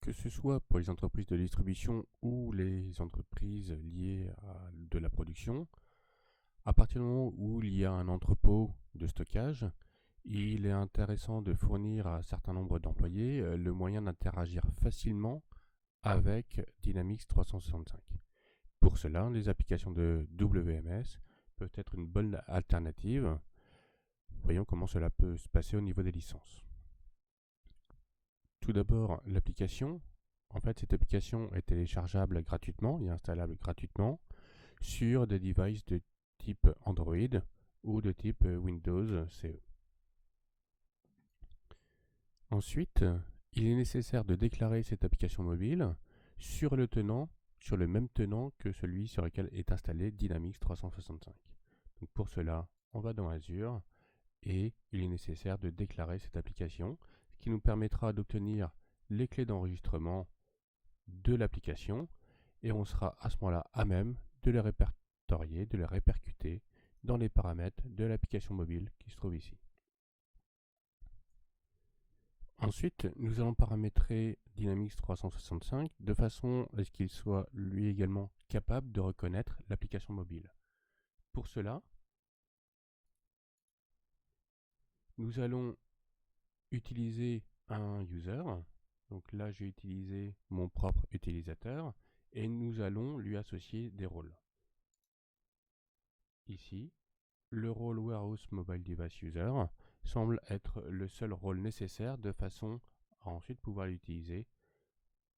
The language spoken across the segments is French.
que ce soit pour les entreprises de distribution ou les entreprises liées à de la production, à partir du moment où il y a un entrepôt de stockage, il est intéressant de fournir à un certain nombre d'employés le moyen d'interagir facilement avec Dynamics 365. Pour cela, les applications de WMS peuvent être une bonne alternative. Voyons comment cela peut se passer au niveau des licences. Tout d'abord, l'application. En fait, cette application est téléchargeable gratuitement et installable gratuitement sur des devices de type Android ou de type Windows CE. Ensuite, il est nécessaire de déclarer cette application mobile sur le même tenant que celui sur lequel est installé Dynamics 365. Donc pour cela, on va dans Azure et il est nécessaire de déclarer cette application, ce qui nous permettra d'obtenir les clés d'enregistrement de l'application et on sera à ce moment-là à même de les répertorier, de les répercuter dans les paramètres de l'application mobile qui se trouve ici. Ensuite, nous allons paramétrer Dynamics 365 de façon à ce qu'il soit lui également capable de reconnaître l'application mobile. Pour cela, nous allons utiliser un user. Donc là, j'ai utilisé mon propre utilisateur et nous allons lui associer des rôles. Ici, le rôle Warehouse Mobile Device User semble être le seul rôle nécessaire de façon à ensuite pouvoir l'utiliser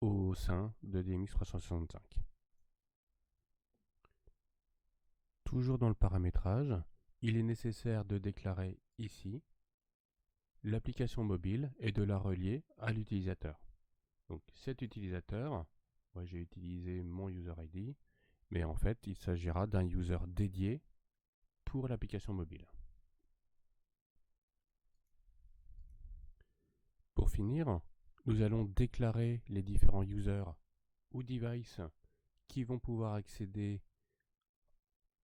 au sein de Dynamics 365. Toujours dans le paramétrage, il est nécessaire de déclarer ici l'application mobile et de la relier à l'utilisateur. Donc cet utilisateur, moi j'ai utilisé mon user ID, mais en fait il s'agira d'un user dédié pour l'application mobile. Pour finir, nous allons déclarer les différents users ou devices qui vont pouvoir accéder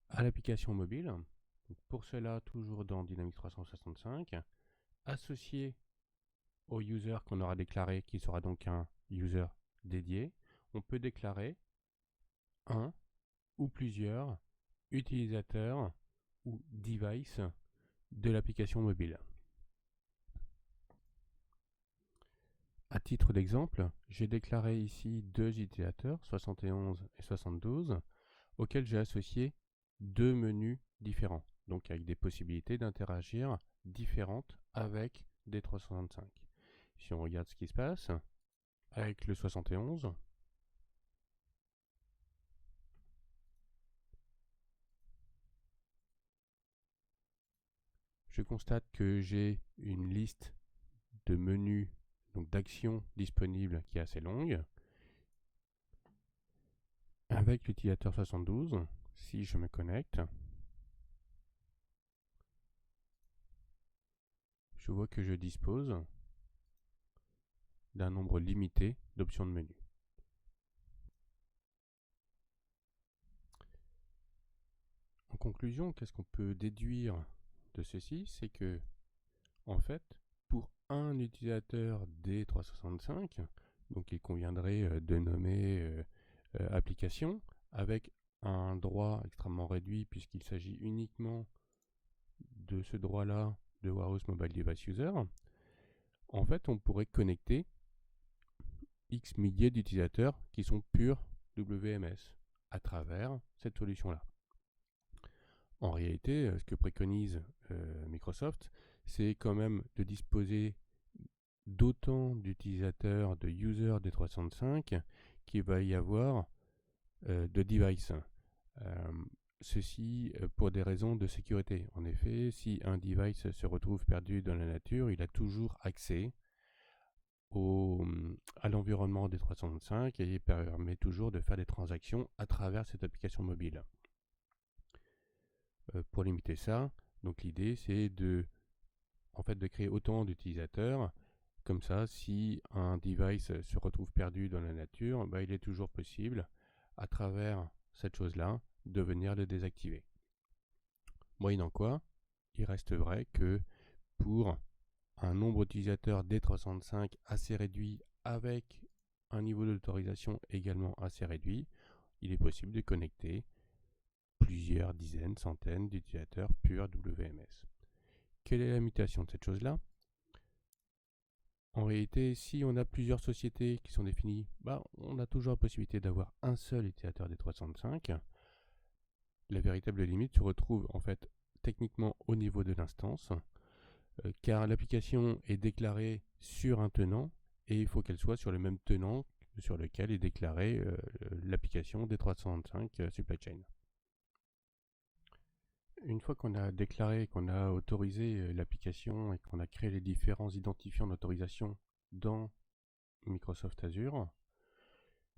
à l'application mobile. Donc pour cela, toujours dans Dynamics 365, associé au user qu'on aura déclaré, qui sera donc un user dédié, on peut déclarer un ou plusieurs utilisateurs ou devices de l'application mobile. À titre d'exemple, j'ai déclaré ici deux utilisateurs, 71 et 72, auxquels j'ai associé deux menus différents, donc avec des possibilités d'interagir différentes avec D365. Si on regarde ce qui se passe, avec le 71, je constate que j'ai une liste de menus, donc d'actions disponibles qui est assez longue. Avec l'utilisateur 72, si je me connecte, je vois que je dispose d'un nombre limité d'options de menu. En conclusion, qu'est-ce qu'on peut déduire de ceci? C'est que, en fait, pour un utilisateur D365, donc il conviendrait de nommer application avec un droit extrêmement réduit puisqu'il s'agit uniquement de ce droit-là de Warehouse Mobile Device User. En fait, on pourrait connecter X milliers d'utilisateurs qui sont purs WMS à travers cette solution-là. En réalité, ce que préconise Microsoft, c'est quand même de disposer d'autant d'utilisateurs, de users des 365 qu'il va y avoir de devices. Ceci pour des raisons de sécurité. En effet, si un device se retrouve perdu dans la nature, il a toujours accès à l'environnement des 365 et il permet toujours de faire des transactions à travers cette application mobile. Pour limiter ça, donc l'idée c'est de créer autant d'utilisateurs. Comme ça, si un device se retrouve perdu dans la nature, il est toujours possible, à travers cette chose-là, de venir le désactiver. Moyennant quoi, il reste vrai que pour un nombre d'utilisateurs D365 assez réduit avec un niveau d'autorisation également assez réduit, il est possible de connecter plusieurs dizaines, centaines d'utilisateurs purs WMS. Quelle est la mutation de cette chose-là? En réalité, si on a plusieurs sociétés qui sont définies, on a toujours la possibilité d'avoir un seul utilisateur des 365. La véritable limite se retrouve en fait techniquement au niveau de l'instance, car l'application est déclarée sur un tenant et il faut qu'elle soit sur le même tenant sur lequel est déclarée l'application des 365 Supply Chain. Une fois qu'on a déclaré, qu'on a autorisé l'application et qu'on a créé les différents identifiants d'autorisation dans Microsoft Azure,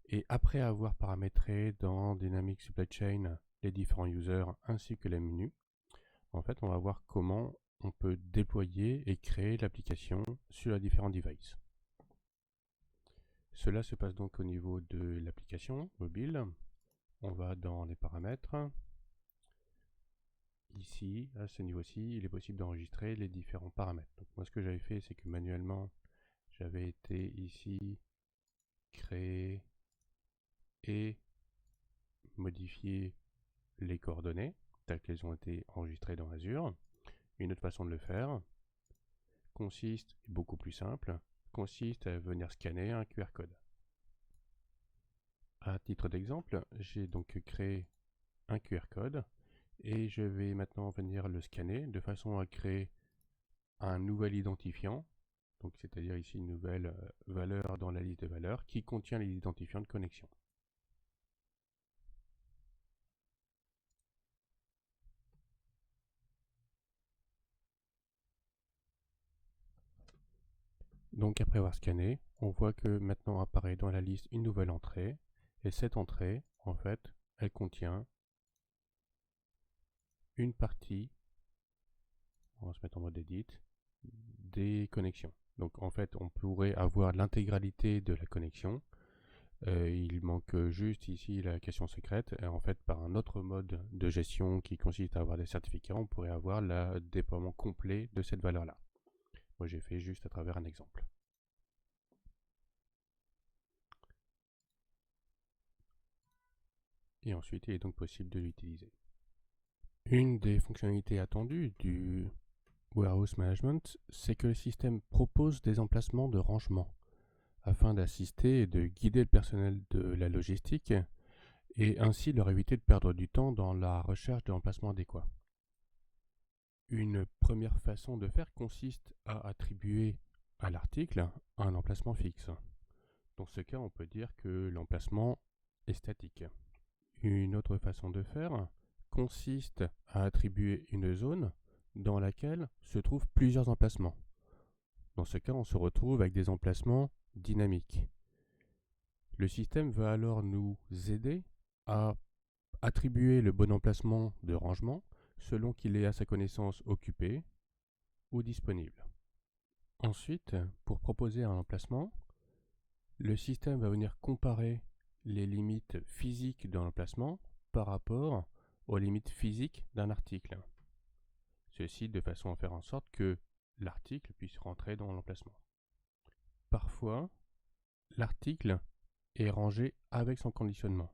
et après avoir paramétré dans Dynamics Supply Chain les différents users ainsi que les menus, en fait on va voir comment on peut déployer et créer l'application sur les différents devices. Cela se passe donc au niveau de l'application mobile. On va dans les paramètres. Ici, à ce niveau-ci, il est possible d'enregistrer les différents paramètres. Donc moi ce que j'avais fait, c'est que manuellement, j'avais été ici créer et modifier les coordonnées telles qu'elles ont été enregistrées dans Azure. Une autre façon de le faire consiste, beaucoup plus simple, consiste à venir scanner un QR code. À titre d'exemple, j'ai donc créé un QR code et je vais maintenant venir le scanner de façon à créer un nouvel identifiant, donc c'est-à-dire ici une nouvelle valeur dans la liste de valeurs qui contient les identifiants de connexion. Donc après avoir scanné, on voit que maintenant apparaît dans la liste une nouvelle entrée, et cette entrée, en fait, elle contient une partie, on va se mettre en mode edit, des connexions. Donc en fait, on pourrait avoir l'intégralité de la connexion. Il manque juste ici la question secrète. Et en fait, par un autre mode de gestion qui consiste à avoir des certificats, on pourrait avoir le déploiement complet de cette valeur-là. Moi, j'ai fait juste à travers un exemple. Et ensuite, il est donc possible de l'utiliser. Une des fonctionnalités attendues du Warehouse Management, c'est que le système propose des emplacements de rangement afin d'assister et de guider le personnel de la logistique et ainsi leur éviter de perdre du temps dans la recherche de l'emplacement adéquat. Une première façon de faire consiste à attribuer à l'article un emplacement fixe. Dans ce cas, on peut dire que l'emplacement est statique. Une autre façon de faire consiste à attribuer une zone dans laquelle se trouvent plusieurs emplacements. Dans ce cas, on se retrouve avec des emplacements dynamiques. Le système va alors nous aider à attribuer le bon emplacement de rangement selon qu'il est à sa connaissance occupé ou disponible. Ensuite, pour proposer un emplacement, le système va venir comparer les limites physiques d'un emplacement par rapport aux limites physiques d'un article. Ceci de façon à faire en sorte que l'article puisse rentrer dans l'emplacement. Parfois, l'article est rangé avec son conditionnement.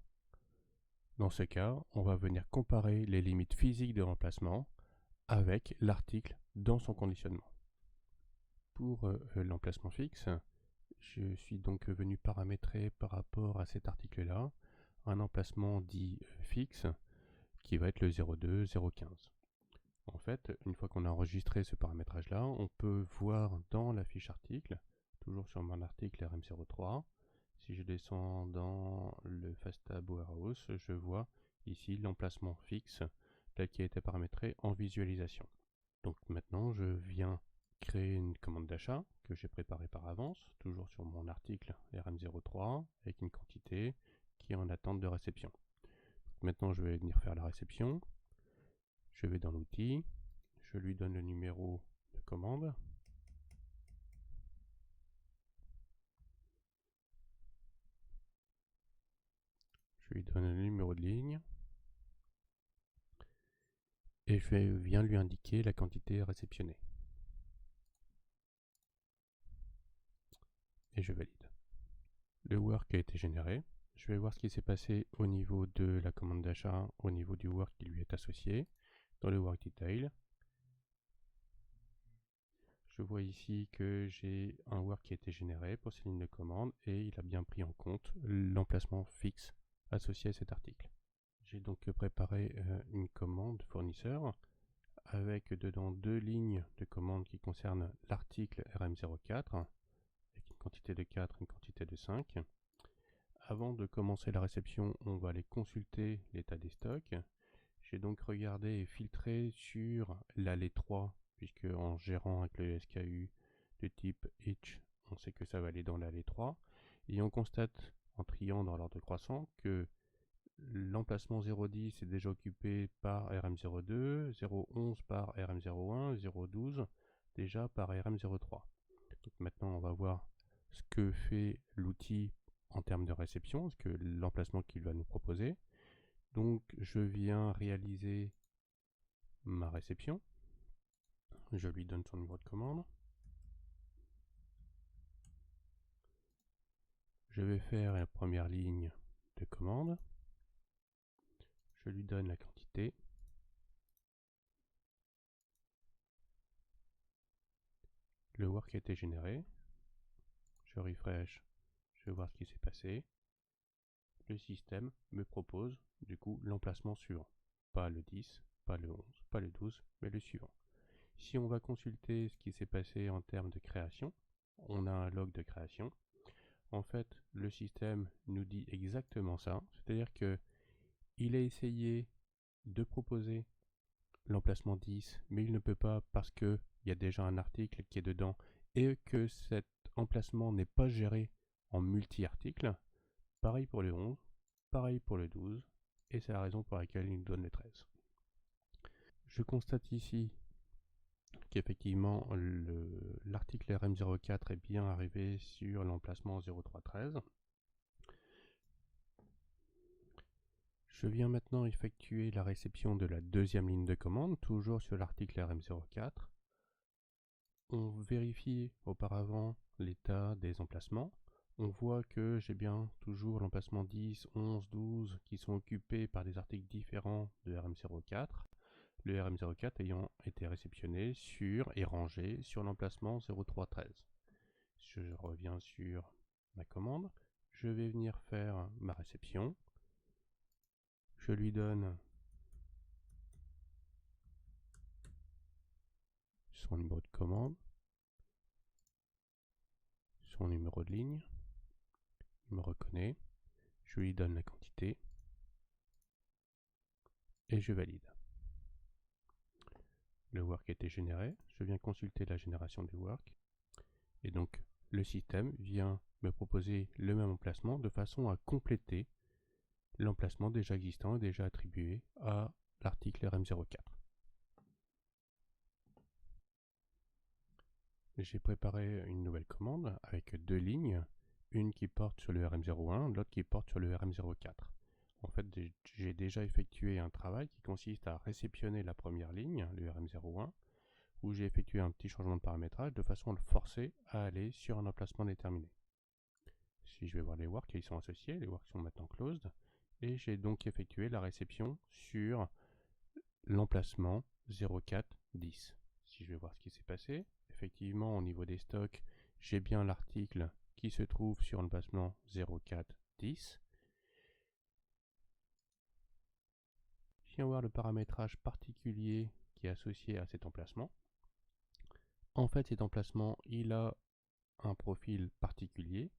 Dans ce cas, on va venir comparer les limites physiques de l'emplacement avec l'article dans son conditionnement. Pour l'emplacement fixe, je suis donc venu paramétrer par rapport à cet article-là un emplacement dit fixe qui va être le 02, 015. En fait, une fois qu'on a enregistré ce paramétrage-là, on peut voir dans la fiche article, toujours sur mon article RM03, si je descends dans le FastTab Warehouse, je vois ici l'emplacement fixe tel qu'il a été paramétré en visualisation. Donc maintenant, je viens créer une commande d'achat que j'ai préparée par avance, toujours sur mon article RM03, avec une quantité qui est en attente de réception. Donc maintenant, je vais venir faire la réception. Je vais dans l'outil, je lui donne le numéro de commande. Je lui donne le numéro de ligne. Et je viens lui indiquer la quantité réceptionnée. Et je valide. le work a été généré. Je vais voir ce qui s'est passé au niveau de la commande d'achat, au niveau du work qui lui est associé. Dans le work detail, je vois ici que j'ai un work qui a été généré pour ces lignes de commande et il a bien pris en compte l'emplacement fixe associé à cet article. J'ai donc préparé une commande fournisseur avec dedans deux lignes de commande qui concernent l'article RM04 avec une quantité de 4 et une quantité de 5. Avant de commencer la réception, on va aller consulter l'état des stocks. J'ai donc regardé et filtré sur l'allée 3, puisque en gérant avec le SKU de type each, on sait que ça va aller dans l'allée 3. Et on constate, en triant dans l'ordre croissant, que l'emplacement 010 est déjà occupé par RM02, 011 par RM01, 012 déjà par RM03. Donc maintenant, on va voir ce que fait l'outil en termes de réception, ce que l'emplacement qu'il va nous proposer. Donc je viens réaliser ma réception. Je lui donne son numéro de commande. Je vais faire la première ligne de commande. Je lui donne la quantité. Le work a été généré. Je refresh. Je vais voir ce qui s'est passé. Le système me propose du coup l'emplacement suivant. Pas le 10, pas le 11, pas le 12, mais le suivant. Si on va consulter ce qui s'est passé en termes de création, on a un log de création. En fait, le système nous dit exactement ça, c'est-à-dire que il a essayé de proposer l'emplacement 10, mais il ne peut pas parce qu'il y a déjà un article qui est dedans et que cet emplacement n'est pas géré en multi-articles. Pareil pour le 11, pareil pour le 12, et c'est la raison pour laquelle il nous donne le 13. Je constate ici qu'effectivement l'article RM04 est bien arrivé sur l'emplacement 0313. Je viens maintenant effectuer la réception de la deuxième ligne de commande, toujours sur l'article RM04. On vérifie auparavant l'état des emplacements. On voit que j'ai bien toujours l'emplacement 10, 11, 12 qui sont occupés par des articles différents de RM04. Le RM04 ayant été réceptionné sur et rangé sur l'emplacement 0313. Je reviens sur ma commande. Je vais venir faire ma réception. Je lui donne son numéro de commande, son numéro de ligne, il me reconnaît, je lui donne la quantité et je valide. Le work a été généré, je viens consulter la génération du work et donc le système vient me proposer le même emplacement de façon à compléter l'emplacement déjà existant et déjà attribué à l'article RM04. J'ai préparé une nouvelle commande avec deux lignes, une qui porte sur le RM01, l'autre qui porte sur le RM04. En fait, j'ai déjà effectué un travail qui consiste à réceptionner la première ligne, le RM01, où j'ai effectué un petit changement de paramétrage de façon à le forcer à aller sur un emplacement déterminé. Si je vais voir les works, ils sont associés, les works sont maintenant closed, et j'ai donc effectué la réception sur l'emplacement 0410. Si je vais voir ce qui s'est passé, effectivement au niveau des stocks, j'ai bien l'article qui se trouve sur l'emplacement 0410. Je viens voir le paramétrage particulier qui est associé à cet emplacement. En fait, cet emplacement, il a un profil particulier.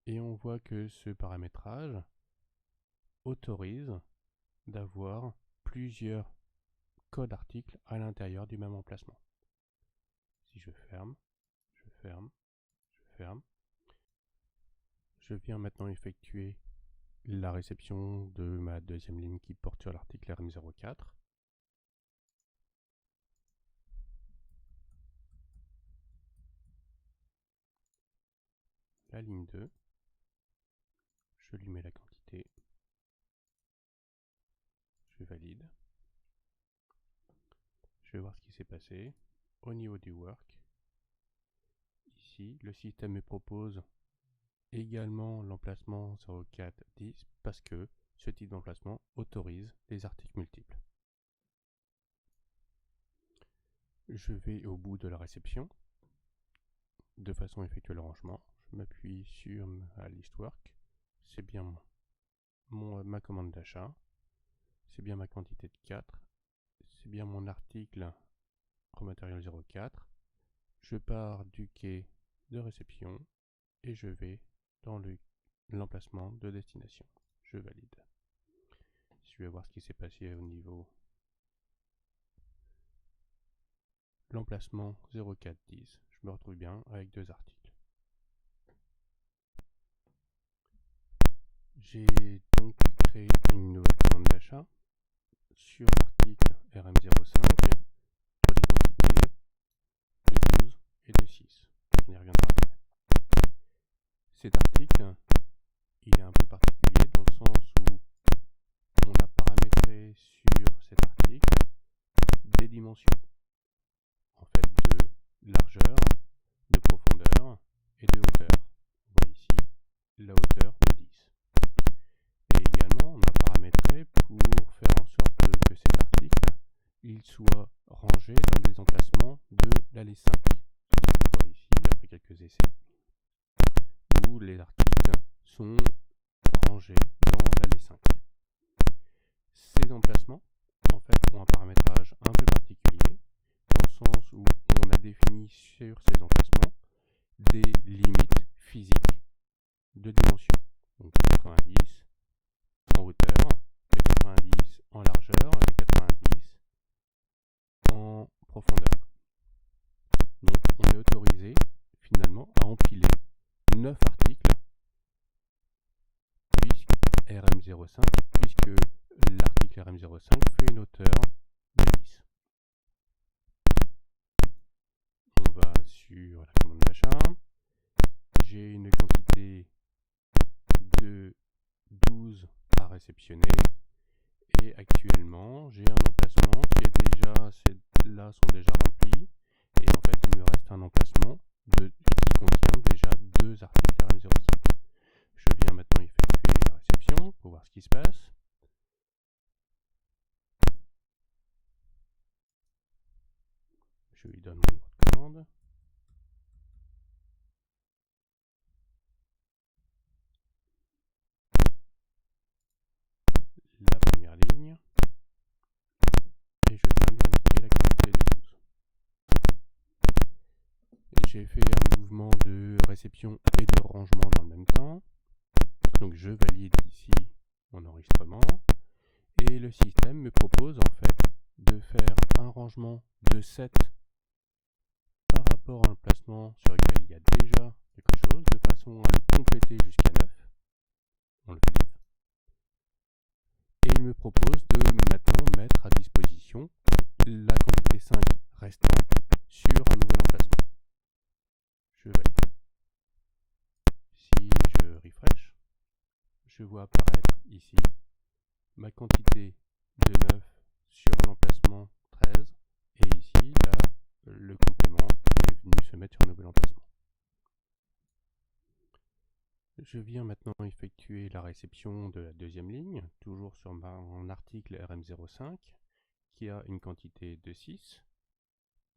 Et on voit que ce paramétrage autorise d'avoir plusieurs codes articles à l'intérieur du même emplacement. Si je ferme, je ferme, je ferme, je viens maintenant effectuer la réception de ma deuxième ligne qui porte sur l'article RM04. La ligne 2, je lui mets la quantité, je valide. Je vais voir ce qui s'est passé au niveau du work. ici, le système me propose également l'emplacement 0410 parce que ce type d'emplacement autorise les articles multiples. Je vais au bout de la réception de façon à effectuer le rangement. Je m'appuie sur ma listwork, c'est bien ma commande d'achat, c'est bien ma quantité de 4, c'est bien mon article raw material 04. Je pars du quai de réception et je vais dans l'emplacement de destination. Je valide. Je vais voir ce qui s'est passé au niveau l'emplacement 0410. Je me retrouve bien avec 2 articles. J'ai donc créé une nouvelle commande d'achat sur l'article RM05 pour les quantités de 12 et de 6. On y reviendra après. Cet article, il est un peu particulier dans le sens où on a paramétré sur cet article des dimensions, en fait de largeur, de profondeur et de hauteur. On voit ici la hauteur de 10. Et également, on a paramétré pour faire en sorte que cet article il soit rangé dans des emplacements de l'allée 5. On voit ici, après quelques essais, où les articles sont rangés dans l'allée 5. Ces emplacements, en fait, ont un paramétrage un peu particulier, dans le sens où on a défini sur ces emplacements des limites physiques de dimension. Donc de 90 en hauteur, de 90 en largeur et de 90 en profondeur. Donc on est autorisé finalement à empiler 9 articles RM05 puisque l'article RM05 fait une hauteur de 10. On va sur la commande d'achat. J'ai une quantité de 12 à réceptionner et actuellement j'ai un emplacement qui est déjà, celles-là sont déjà remplies et en fait il me reste un emplacement qui contient déjà 2 articles RM05. Je viens maintenant effectuer la réception pour voir ce qui se passe. Je lui donne mon numéro de commande. La première ligne et je viens lui indiquer la quantité de 12. J'ai fait un mouvement de réception et de rangement dans le même temps. Donc je valide ici mon enregistrement et le système me propose en fait de faire un rangement de 7 par rapport à l'emplacement sur lequel il y a déjà quelque chose, de façon à le compléter jusqu'à 9. On le valide. Et il me propose de maintenant mettre à disposition la quantité 5 restante sur un nouvel emplacement. Je valide. Si je refresh, je vois apparaître ici ma quantité de 9 sur l'emplacement 13 et ici là, le complément qui est venu se mettre sur un nouvel emplacement. Je viens maintenant effectuer la réception de la deuxième ligne, toujours sur mon article RM05 qui a une quantité de 6.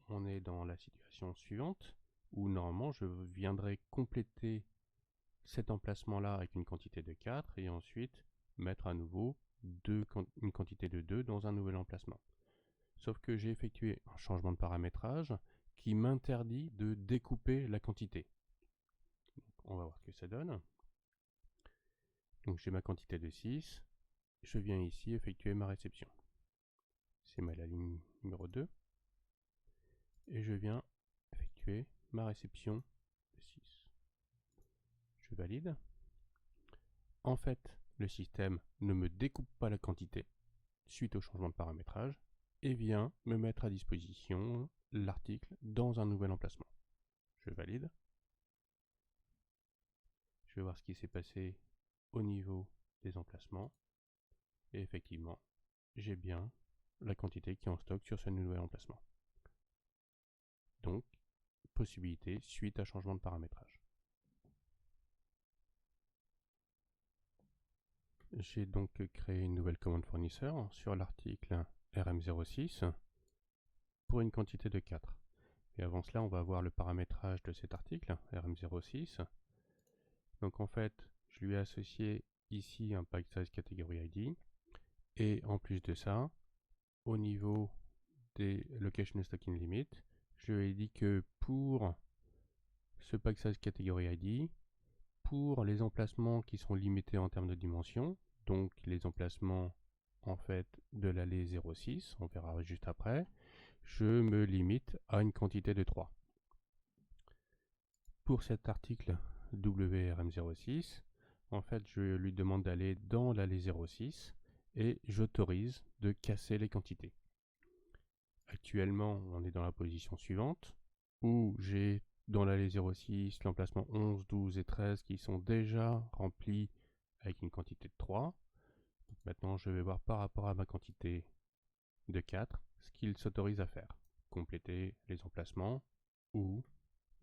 On est dans la situation suivante où normalement je viendrai compléter cet emplacement-là avec une quantité de 4 et ensuite mettre à nouveau une quantité de 2 dans un nouvel emplacement. Sauf que j'ai effectué un changement de paramétrage qui m'interdit de découper la quantité. On va voir ce que ça donne. Donc j'ai ma quantité de 6. Je viens ici effectuer ma réception. C'est la ligne numéro 2. Et je viens effectuer ma réception de 6. Je valide. En fait, le système ne me découpe pas la quantité suite au changement de paramétrage et vient me mettre à disposition l'article dans un nouvel emplacement. Je valide. Je vais voir ce qui s'est passé au niveau des emplacements et effectivement, j'ai bien la quantité qui est en stock sur ce nouvel emplacement. Donc, possibilité suite à changement de paramétrage. J'ai donc créé une nouvelle commande fournisseur sur l'article RM06 pour une quantité de 4. Et avant cela, on va voir le paramétrage de cet article, RM06. Donc en fait, je lui ai associé ici un pack size category ID. Et en plus de ça, au niveau des location stocking limit, je lui ai dit que pour ce pack size category ID, pour les emplacements qui sont limités en termes de dimension, donc les emplacements en fait de l'allée 06, on verra juste après, je me limite à une quantité de 3. Pour cet article WRM06, en fait, je lui demande d'aller dans l'allée 06 et j'autorise de casser les quantités. Actuellement, on est dans la position suivante où j'ai dans l'allée 06 l'emplacement 11, 12 et 13 qui sont déjà remplis avec une quantité de 3. Donc maintenant, je vais voir par rapport à ma quantité de 4 ce qu'il s'autorise à faire. Compléter les emplacements ou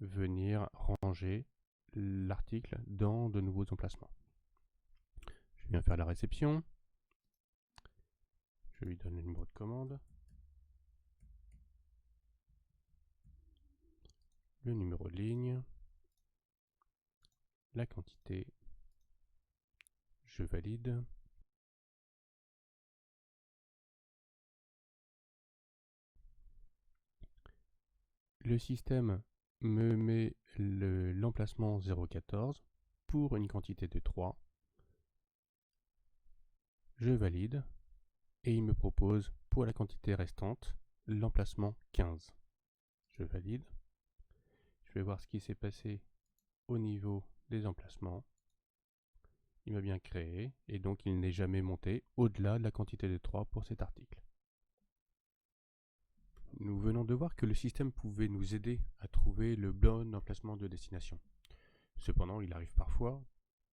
venir ranger l'article dans de nouveaux emplacements. Je viens faire la réception. Je lui donne le numéro de commande, le numéro de ligne, la quantité. Je valide. Le système me met l'emplacement 0,14 pour une quantité de 3. Je valide et il me propose pour la quantité restante l'emplacement 15. Je valide. Je vais voir ce qui s'est passé au niveau des emplacements. Il m'a bien créé et donc il n'est jamais monté au-delà de la quantité de 3 pour cet article. Nous venons de voir que le système pouvait nous aider à trouver le bon emplacement de destination. Cependant, il arrive parfois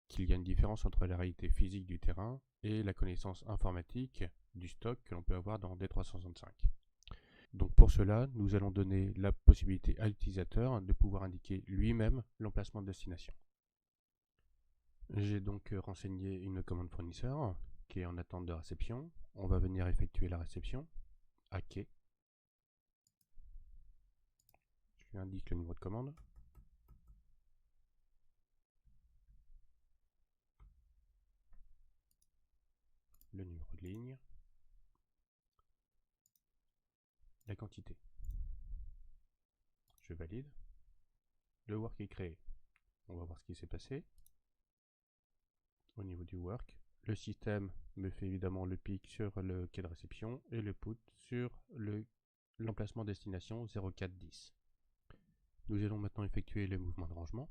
qu'il y a une différence entre la réalité physique du terrain et la connaissance informatique du stock que l'on peut avoir dans D365. Donc pour cela, nous allons donner la possibilité à l'utilisateur de pouvoir indiquer lui-même l'emplacement de destination. J'ai donc renseigné une commande fournisseur qui est en attente de réception. On va venir effectuer la réception à quai. Je lui indique le numéro de commande. Le numéro de ligne, la quantité. Je valide. Le work est créé. On va voir ce qui s'est passé. Au niveau du work, le système me fait évidemment le pic sur le quai de réception et le put sur l'emplacement destination 0410. Nous allons maintenant effectuer le mouvement de rangement.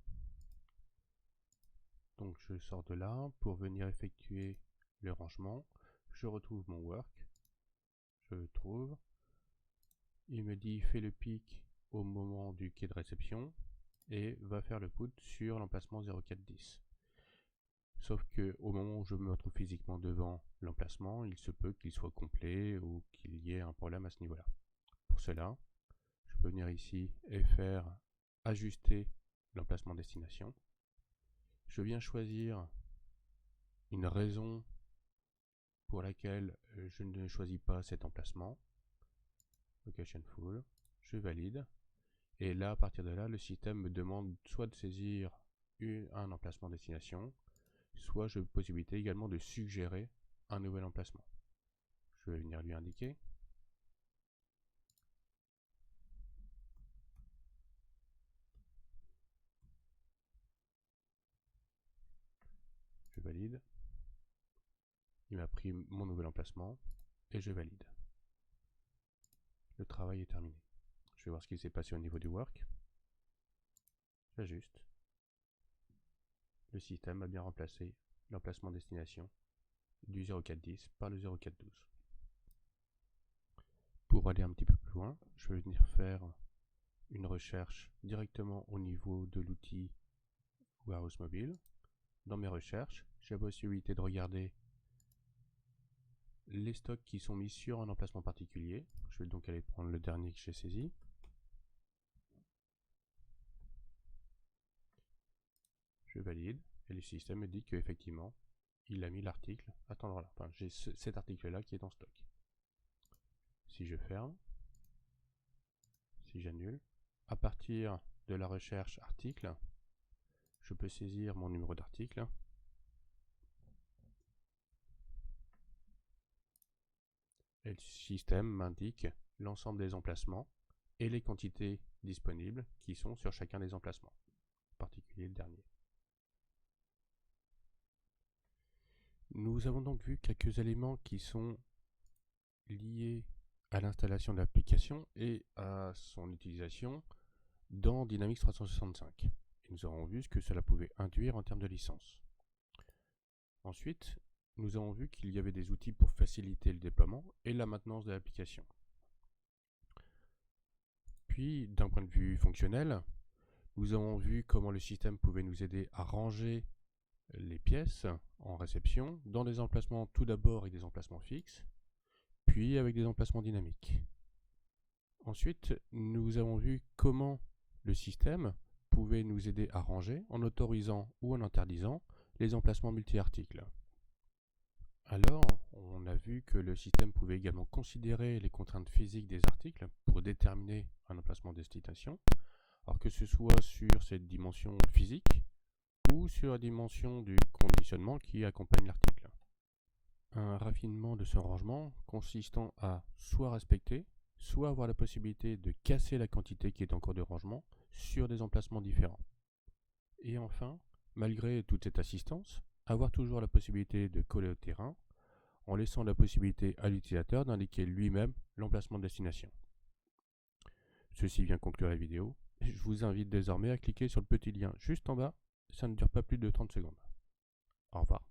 Donc je sors de là pour venir effectuer le rangement. Je retrouve mon work. Je le trouve. Il me dit fais le pic au moment du quai de réception et va faire le put sur l'emplacement 0410. Sauf que au moment où je me retrouve physiquement devant l'emplacement, il se peut qu'il soit complet ou qu'il y ait un problème à ce niveau-là. Pour cela, je peux venir ici et faire ajuster l'emplacement destination. Je viens choisir une raison pour laquelle je ne choisis pas cet emplacement. Location full, je valide. Et là, à partir de là, le système me demande soit de saisir un emplacement destination, soit j'ai possibilité également de suggérer un nouvel emplacement. Je vais venir lui indiquer. Je valide. Il m'a pris mon nouvel emplacement et je valide. Le travail est terminé. Je vais voir ce qui s'est passé au niveau du work. J'ajuste. Le système a bien remplacé l'emplacement destination du 0410 par le 0412. Pour aller un petit peu plus loin, je vais venir faire une recherche directement au niveau de l'outil Warehouse Mobile. Dans mes recherches, j'ai la possibilité de regarder les stocks qui sont mis sur un emplacement particulier. Je vais donc aller prendre le dernier que j'ai saisi. je valide, et le système me dit qu'effectivement, il a mis l'article à cet endroit-là. Enfin, j'ai cet article-là qui est en stock. Si je ferme, si j'annule, à partir de la recherche article, je peux saisir mon numéro d'article. Et le système m'indique l'ensemble des emplacements et les quantités disponibles qui sont sur chacun des emplacements, en particulier le dernier. Nous avons donc vu quelques éléments qui sont liés à l'installation de l'application et à son utilisation dans Dynamics 365. Et nous avons vu ce que cela pouvait induire en termes de licence. Ensuite, nous avons vu qu'il y avait des outils pour faciliter le déploiement et la maintenance de l'application. Puis, d'un point de vue fonctionnel, nous avons vu comment le système pouvait nous aider à ranger les pièces en réception dans des emplacements tout d'abord avec des emplacements fixes, puis avec des emplacements dynamiques. Ensuite, nous avons vu comment le système pouvait nous aider à ranger en autorisant ou en interdisant les emplacements multi-articles. Alors, on a vu que le système pouvait également considérer les contraintes physiques des articles pour déterminer un emplacement destination, alors que ce soit sur cette dimension physique ou sur la dimension du conditionnement qui accompagne l'article. Un raffinement de ce rangement consistant à soit respecter, soit avoir la possibilité de casser la quantité qui est en cours de rangement sur des emplacements différents. Et enfin, malgré toute cette assistance, avoir toujours la possibilité de coller au terrain en laissant la possibilité à l'utilisateur d'indiquer lui-même l'emplacement de destination. Ceci vient conclure la vidéo. Je vous invite désormais à cliquer sur le petit lien juste en bas, ça ne dure pas plus de 30 secondes. Au revoir.